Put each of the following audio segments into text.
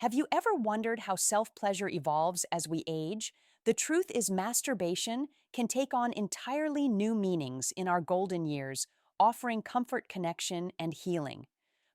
Have you ever wondered how self-pleasure evolves as we age? The truth is, masturbation can take on entirely new meanings in our golden years, offering comfort, connection, and healing.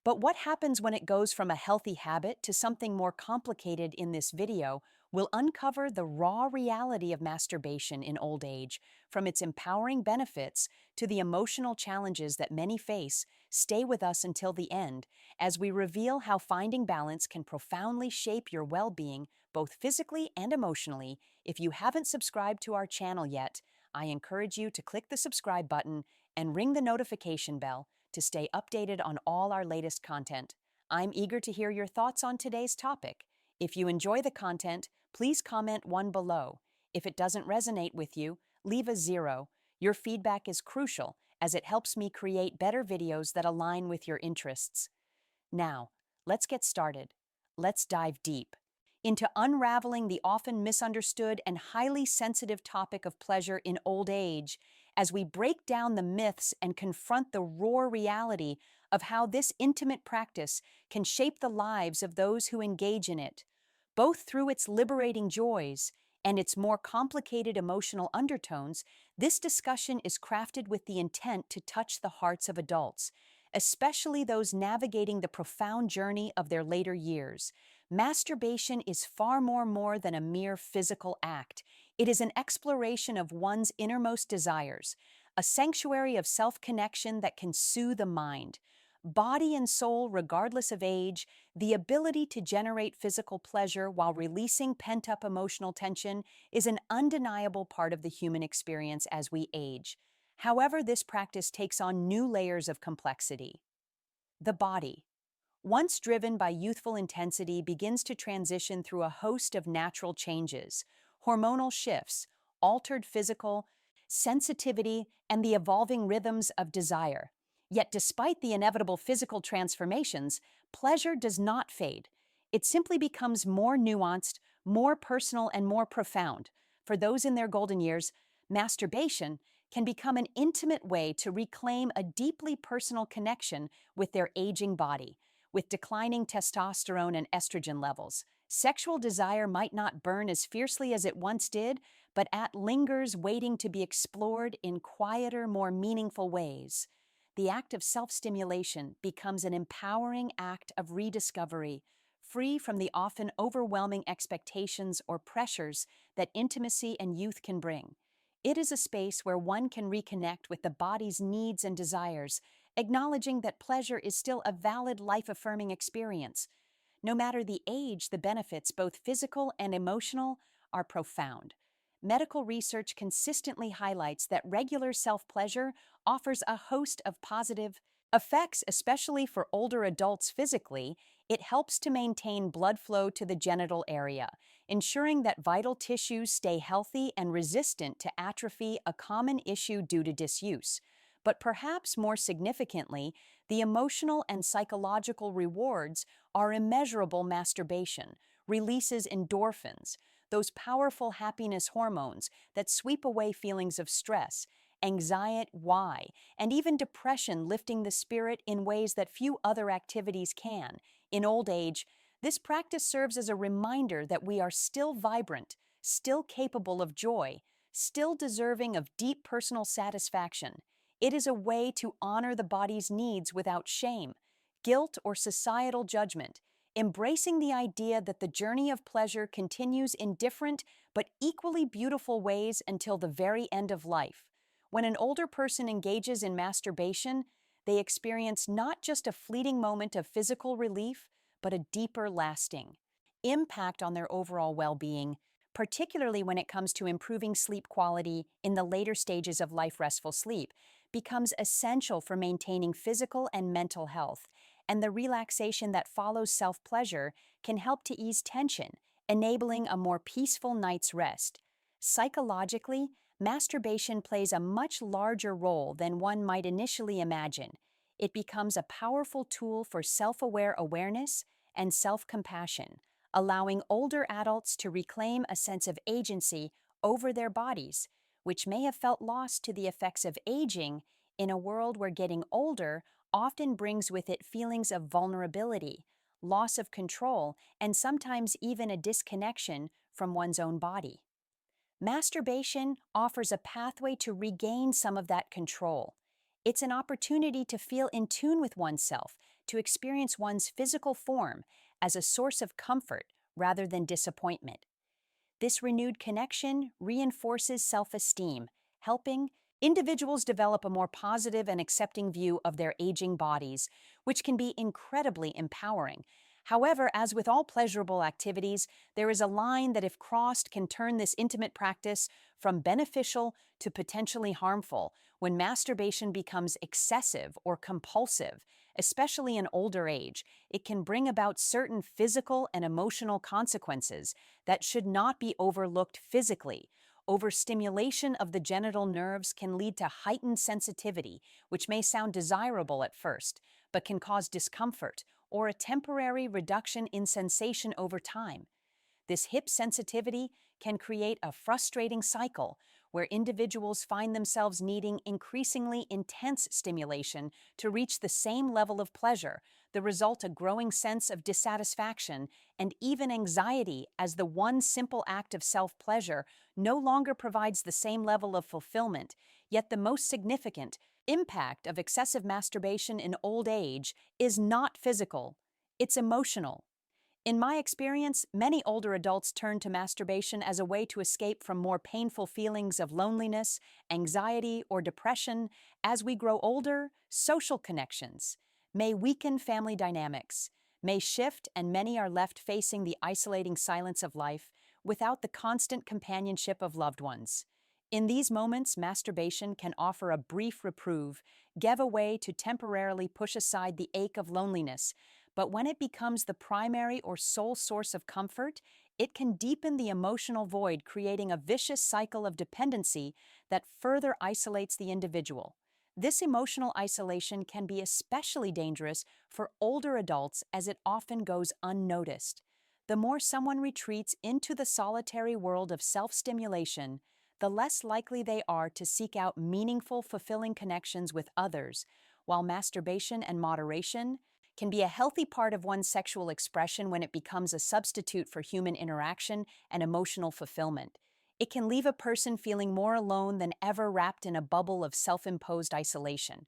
But what happens when it goes from a healthy habit to something more complicated? In this video, we'll uncover the raw reality of masturbation in old age, from its empowering benefits to the emotional challenges that many face. Stay with us until the end as we reveal how finding balance can profoundly shape your well-being, both physically and emotionally. If you haven't subscribed to our channel yet, I encourage you to click the subscribe button and ring the notification bell to stay updated on all our latest content. I'm eager to hear your thoughts on today's topic. If you enjoy the content, please comment one below. If it doesn't resonate with you, leave a 0. Your feedback is crucial as it helps me create better videos that align with your interests. Now, let's get started. Let's dive deep into unraveling the often misunderstood and highly sensitive topic of pleasure in old age, as we break down the myths and confront the raw reality of how this intimate practice can shape the lives of those who engage in it, both through its liberating joys and its more complicated emotional undertones. This discussion is crafted with the intent to touch the hearts of adults, especially those navigating the profound journey of their later years. Masturbation is far more than a mere physical act. It is an exploration of one's innermost desires, a sanctuary of self-connection that can soothe the mind, body and soul regardless of age. The ability to generate physical pleasure while releasing pent-up emotional tension is an undeniable part of the human experience as we age. However, this practice takes on new layers of complexity. The body, once driven by youthful intensity, begins to transition through a host of natural changes, hormonal shifts, altered physical sensitivity, and the evolving rhythms of desire. Yet, despite the inevitable physical transformations, pleasure does not fade. It simply becomes more nuanced, more personal, and more profound. For those in their golden years, masturbation can become an intimate way to reclaim a deeply personal connection with their aging body. With declining testosterone and estrogen levels, sexual desire might not burn as fiercely as it once did, but it lingers, waiting to be explored in quieter, more meaningful ways. The act of self-stimulation becomes an empowering act of rediscovery, free from the often overwhelming expectations or pressures that intimacy and youth can bring. It is a space where one can reconnect with the body's needs and desires, acknowledging that pleasure is still a valid, life-affirming experience. No matter the age, the benefits, both physical and emotional, are profound. Medical research consistently highlights that regular self-pleasure offers a host of positive effects, especially for older adults. Physically, it helps to maintain blood flow to the genital area, ensuring that vital tissues stay healthy and resistant to atrophy, a common issue due to disuse. But perhaps more significantly, the emotional and psychological rewards are immeasurable. Masturbation releases endorphins, those powerful happiness hormones that sweep away feelings of stress, anxiety, and even depression, lifting the spirit in ways that few other activities can. In old age, this practice serves as a reminder that we are still vibrant, still capable of joy, still deserving of deep personal satisfaction. It is a way to honor the body's needs without shame, guilt, or societal judgment, embracing the idea that the journey of pleasure continues in different but equally beautiful ways until the very end of life. When an older person engages in masturbation, they experience not just a fleeting moment of physical relief, but a deeper, lasting impact on their overall well-being, particularly when it comes to improving sleep quality in the later stages of life. Restful sleep becomes essential for maintaining physical and mental health, and the relaxation that follows self-pleasure can help to ease tension, enabling a more peaceful night's rest. Psychologically, masturbation plays a much larger role than one might initially imagine. It becomes a powerful tool for self-aware awareness and self-compassion, allowing older adults to reclaim a sense of agency over their bodies, which may have felt lost to the effects of aging in a world where getting older often brings with it feelings of vulnerability, loss of control, and sometimes even a disconnection from one's own body. Masturbation offers a pathway to regain some of that control. It's an opportunity to feel in tune with oneself, to experience one's physical form as a source of comfort rather than disappointment. This renewed connection reinforces self esteem, helping individuals develop a more positive and accepting view of their aging bodies, which can be incredibly empowering. However, as with all pleasurable activities, there is a line that, if crossed, can turn this intimate practice from beneficial to potentially harmful when masturbation becomes excessive or compulsive, especially in older age. It can bring about certain physical and emotional consequences that should not be overlooked physically. Overstimulation of the genital nerves can lead to heightened sensitivity, which may sound desirable at first, but can cause discomfort or a temporary reduction in sensation over time. This hip sensitivity can create a frustrating cycle where individuals find themselves needing increasingly intense stimulation to reach the same level of pleasure, the result a growing sense of dissatisfaction and even anxiety as the one simple act of self-pleasure no longer provides the same level of fulfillment. Yet the most significant impact of excessive masturbation in old age is not physical, it's emotional. In my experience, many older adults turn to masturbation as a way to escape from more painful feelings of loneliness, anxiety, or depression. As we grow older, social connections may weaken, family dynamics may shift, and many are left facing the isolating silence of life without the constant companionship of loved ones. In these moments, masturbation can offer a brief reprieve, give a way to temporarily push aside the ache of loneliness, but when it becomes the primary or sole source of comfort, it can deepen the emotional void, creating a vicious cycle of dependency that further isolates the individual. This emotional isolation can be especially dangerous for older adults as it often goes unnoticed. The more someone retreats into the solitary world of self-stimulation, the less likely they are to seek out meaningful, fulfilling connections with others, while masturbation and moderation can be a healthy part of one's sexual expression when it becomes a substitute for human interaction and emotional fulfillment. It can leave a person feeling more alone than ever, wrapped in a bubble of self-imposed isolation.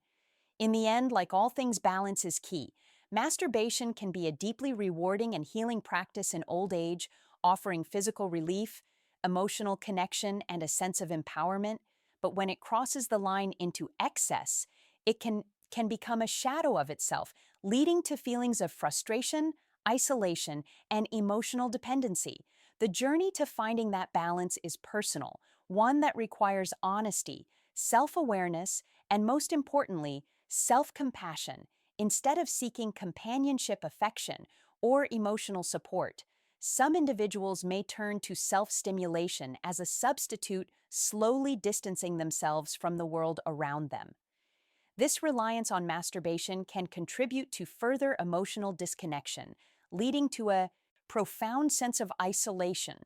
In the end, like all things, balance is key. Masturbation can be a deeply rewarding and healing practice in old age, offering physical relief, emotional connection, and a sense of empowerment. But when it crosses the line into excess, it can become a shadow of itself, leading to feelings of frustration, isolation, and emotional dependency. The journey to finding that balance is personal, one that requires honesty, self-awareness, and most importantly, self-compassion. Instead of seeking companionship, affection, or emotional support, some individuals may turn to self-stimulation as a substitute, slowly distancing themselves from the world around them. This reliance on masturbation can contribute to further emotional disconnection, leading to a profound sense of isolation.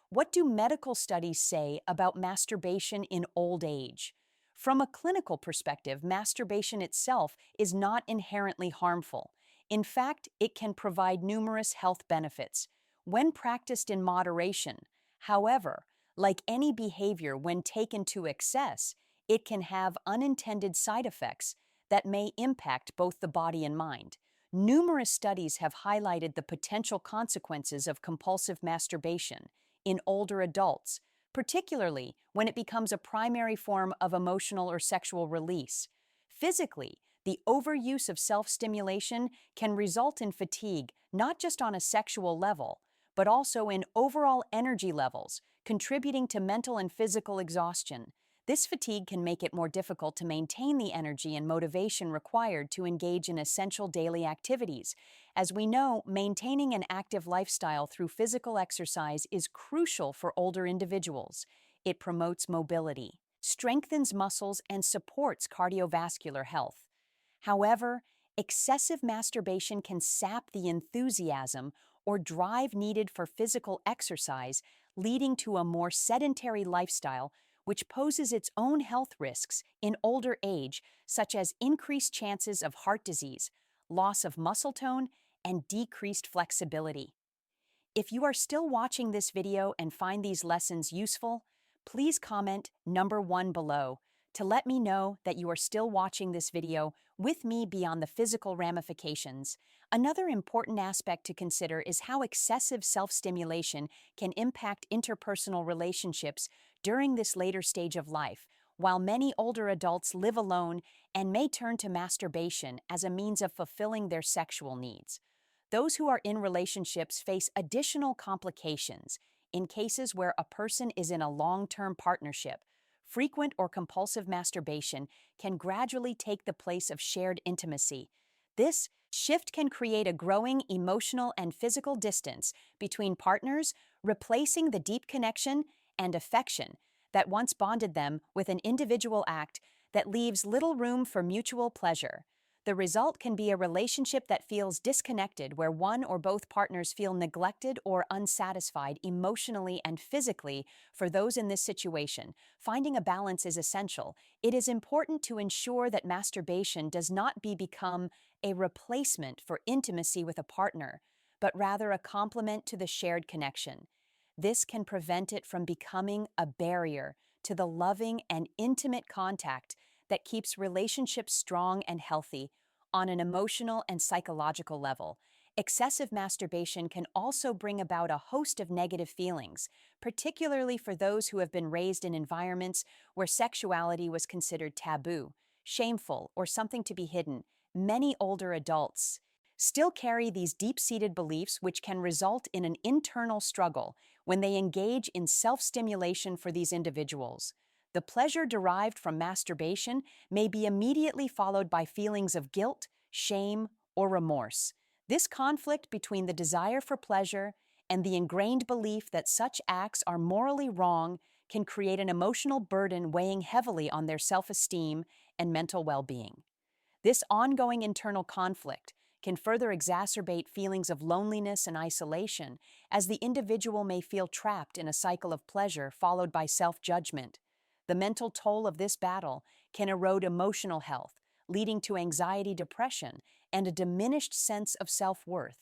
What do medical studies say about masturbation in old age? From a clinical perspective, masturbation itself is not inherently harmful. In fact, it can provide numerous health benefits when practiced in moderation. However, like any behavior, when taken to excess, it can have unintended side effects that may impact both the body and mind. Numerous studies have highlighted the potential consequences of compulsive masturbation in older adults, particularly when it becomes a primary form of emotional or sexual release. Physically, the overuse of self-stimulation can result in fatigue, not just on a sexual level, but also in overall energy levels, contributing to mental and physical exhaustion. This fatigue can make it more difficult to maintain the energy and motivation required to engage in essential daily activities. As we know, maintaining an active lifestyle through physical exercise is crucial for older individuals. It promotes mobility, strengthens muscles, and supports cardiovascular health. However, excessive masturbation can sap the enthusiasm or drive needed for physical exercise, leading to a more sedentary lifestyle, which poses its own health risks in older age, such as increased chances of heart disease, loss of muscle tone, and decreased flexibility. If you are still watching this video and find these lessons useful, please comment number 1 below to let me know that you are still watching this video with me beyond the physical ramifications. Another important aspect to consider is how excessive self-stimulation can impact interpersonal relationships during this later stage of life. While many older adults live alone and may turn to masturbation as a means of fulfilling their sexual needs, those who are in relationships face additional complications. In cases where a person is in a long-term partnership, frequent or compulsive masturbation can gradually take the place of shared intimacy. This shift can create a growing emotional and physical distance between partners, replacing the deep connection and affection that once bonded them with an individual act that leaves little room for mutual pleasure. The result can be a relationship that feels disconnected, where one or both partners feel neglected or unsatisfied emotionally and physically. For those in this situation, finding a balance is essential. It is important to ensure that masturbation does not become a replacement for intimacy with a partner, but rather a complement to the shared connection. This can prevent it from becoming a barrier to the loving and intimate contact that keeps relationships strong and healthy. On an emotional and psychological level, excessive masturbation can also bring about a host of negative feelings, particularly for those who have been raised in environments where sexuality was considered taboo, shameful, or something to be hidden. Many older adults still carry these deep-seated beliefs, which can result in an internal struggle when they engage in self-stimulation. For these individuals, the pleasure derived from masturbation may be immediately followed by feelings of guilt, shame, or remorse. This conflict between the desire for pleasure and the ingrained belief that such acts are morally wrong can create an emotional burden, weighing heavily on their self-esteem and mental well-being. This ongoing internal conflict can further exacerbate feelings of loneliness and isolation, as the individual may feel trapped in a cycle of pleasure followed by self-judgment. The mental toll of this battle can erode emotional health, leading to anxiety, depression, and a diminished sense of self-worth.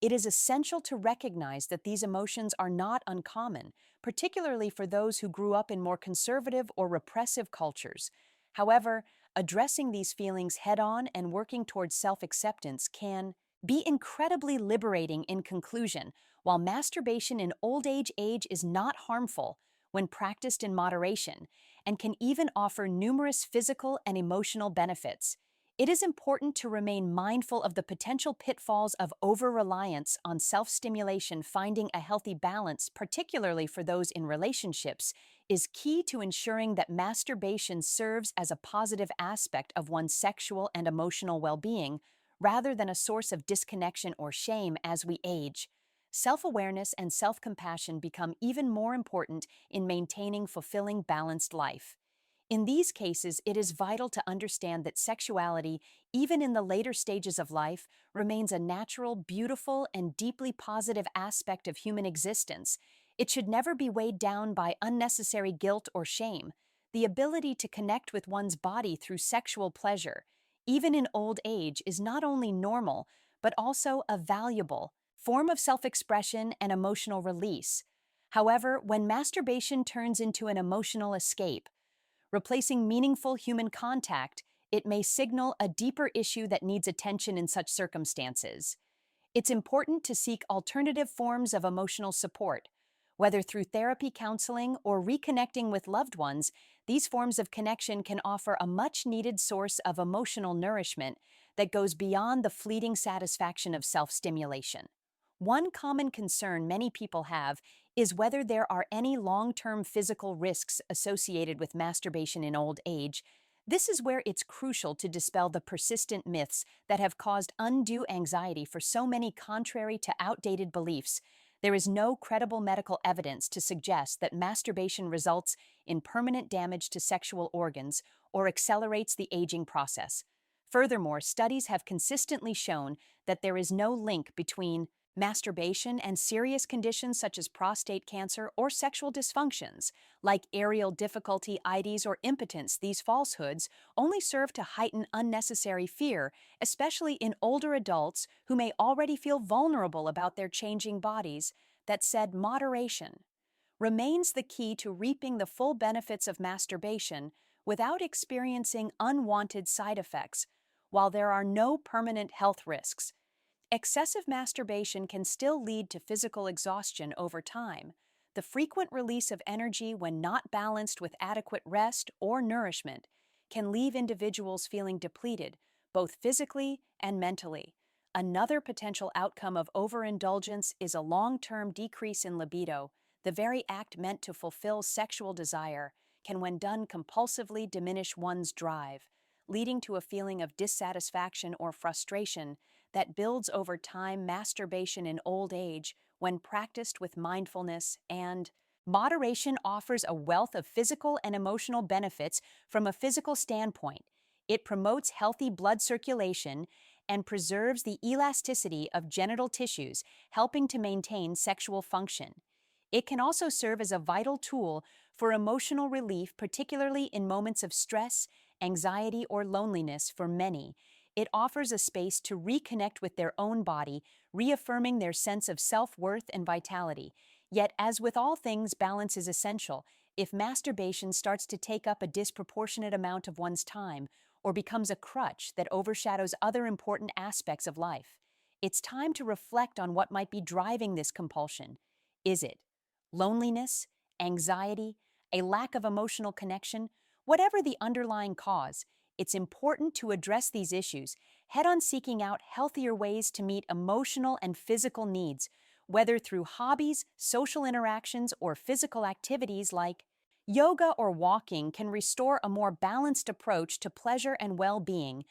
It is essential to recognize that these emotions are not uncommon, particularly for those who grew up in more conservative or repressive cultures. However, addressing these feelings head-on and working towards self-acceptance can be incredibly liberating. In conclusion, while masturbation in old age is not harmful when practiced in moderation and can even offer numerous physical and emotional benefits, it is important to remain mindful of the potential pitfalls of over-reliance on self-stimulation. Finding a healthy balance, particularly for those in relationships, is key to ensuring that masturbation serves as a positive aspect of one's sexual and emotional well-being, rather than a source of disconnection or shame. As we age, self-awareness and self-compassion become even more important in maintaining fulfilling, balanced life. In these cases, it is vital to understand that sexuality, even in the later stages of life, remains a natural, beautiful, and deeply positive aspect of human existence. It should never be weighed down by unnecessary guilt or shame. The ability to connect with one's body through sexual pleasure, even in old age, is not only normal, but also a valuable form of self-expression and emotional release. However, when masturbation turns into an emotional escape, replacing meaningful human contact, it may signal a deeper issue that needs attention. In such circumstances, it's important to seek alternative forms of emotional support, whether through therapy, counseling, or reconnecting with loved ones. These forms of connection can offer a much-needed source of emotional nourishment that goes beyond the fleeting satisfaction of self-stimulation. One common concern many people have is whether there are any long-term physical risks associated with masturbation in old age. This is where it's crucial to dispel the persistent myths that have caused undue anxiety for so many. Contrary to outdated beliefs, there is no credible medical evidence to suggest that masturbation results in permanent damage to sexual organs or accelerates the aging process. Furthermore, studies have consistently shown that there is no link between masturbation, and serious conditions such as prostate cancer or sexual dysfunctions, like aerial difficulty, IDs, or impotence. These falsehoods only serve to heighten unnecessary fear, especially in older adults who may already feel vulnerable about their changing bodies. That said, moderation remains the key to reaping the full benefits of masturbation without experiencing unwanted side effects. While there are no permanent health risks, excessive masturbation can still lead to physical exhaustion over time. The frequent release of energy when not balanced with adequate rest or nourishment can leave individuals feeling depleted, both physically and mentally. Another potential outcome of overindulgence is a long-term decrease in libido. The very act meant to fulfill sexual desire can, when done compulsively, diminish one's drive, leading to a feeling of dissatisfaction or frustration that builds over time. Masturbation in old age, when practiced with mindfulness and moderation, offers a wealth of physical and emotional benefits. From a physical standpoint, it promotes healthy blood circulation and preserves the elasticity of genital tissues, helping to maintain sexual function. It can also serve as a vital tool for emotional relief, particularly in moments of stress, anxiety, or loneliness. For many, it offers a space to reconnect with their own body, reaffirming their sense of self-worth and vitality. Yet, as with all things, balance is essential. If masturbation starts to take up a disproportionate amount of one's time or becomes a crutch that overshadows other important aspects of life, it's time to reflect on what might be driving this compulsion. Is it loneliness, anxiety, a lack of emotional connection? Whatever the underlying cause, it's important to address these issues head on, seeking out healthier ways to meet emotional and physical needs, whether through hobbies, social interactions, or physical activities like yoga or walking can restore a more balanced approach to pleasure and well-being.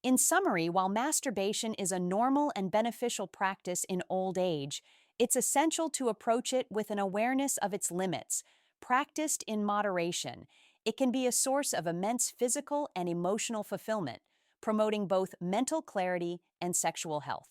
In summary, while masturbation is a normal and beneficial practice in old age, it's essential to approach it with an awareness of its limits. Practiced in moderation, it can be a source of immense physical and emotional fulfillment, promoting both mental clarity and sexual health.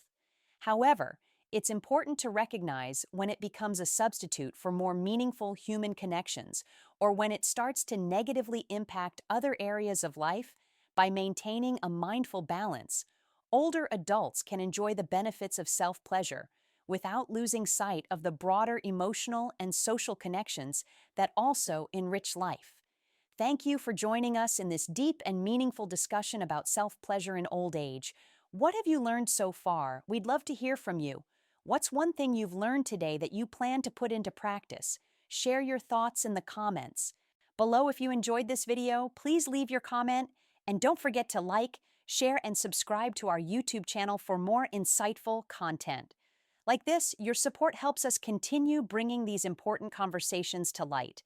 However, it's important to recognize when it becomes a substitute for more meaningful human connections, or when it starts to negatively impact other areas of life. By maintaining a mindful balance, older adults can enjoy the benefits of self-pleasure without losing sight of the broader emotional and social connections that also enrich life. Thank you for joining us in this deep and meaningful discussion about self-pleasure in old age. What have you learned so far? We'd love to hear from you. What's one thing you've learned today that you plan to put into practice? Share your thoughts in the comments below. If you enjoyed this video, please leave your comment, and don't forget to like, share, and subscribe to our YouTube channel for more insightful content. Like this, your support helps us continue bringing these important conversations to light.